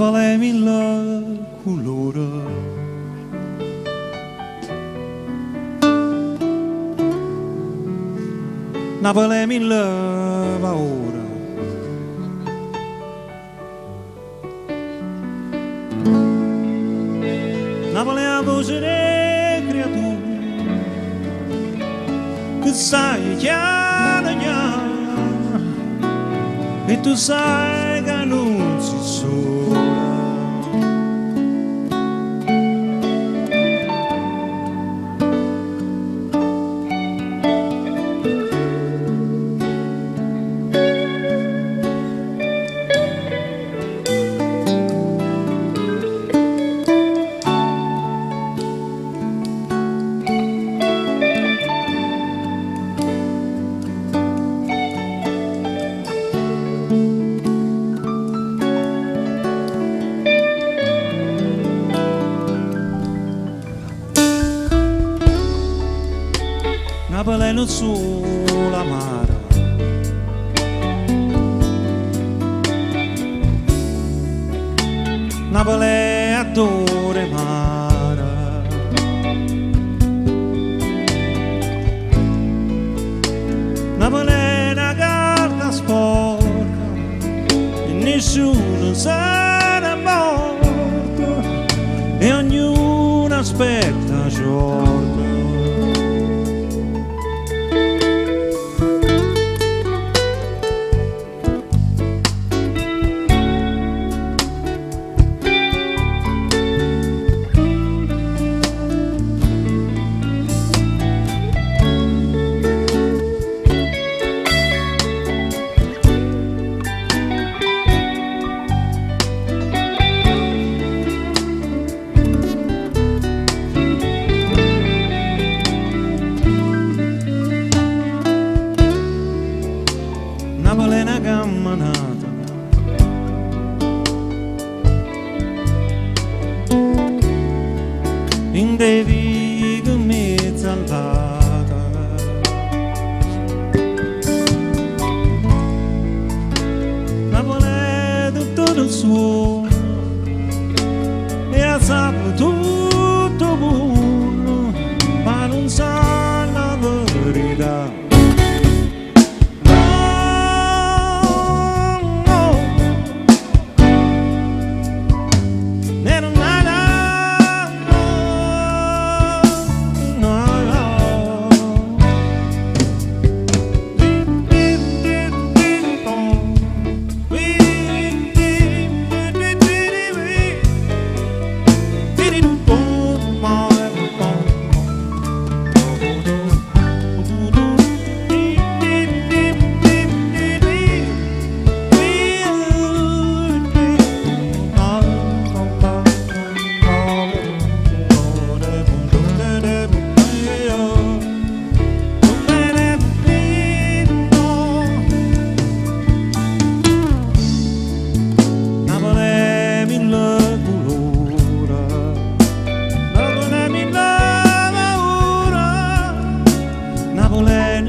Napoli mille colori. Napoli mille paure. Napoli è la voce delle creature che sai chiaro chiaro e tu sai che non si sola. Napoli è non solo amara, Napoli è attore mara, Napoli è una carta sporca e nessuno se ne morta e ognuno aspetta giorno. Napoli è una camminata in dei vighe mezzo all'ata, Napoli è tutto il suo e ha saputo tutto buono ma non sa la verità.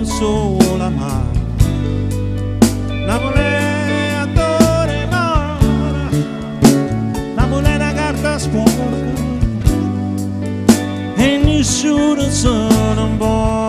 Sola mare, Napoli è attore mara, Napoli è una carta sporca e nessuno se ne può.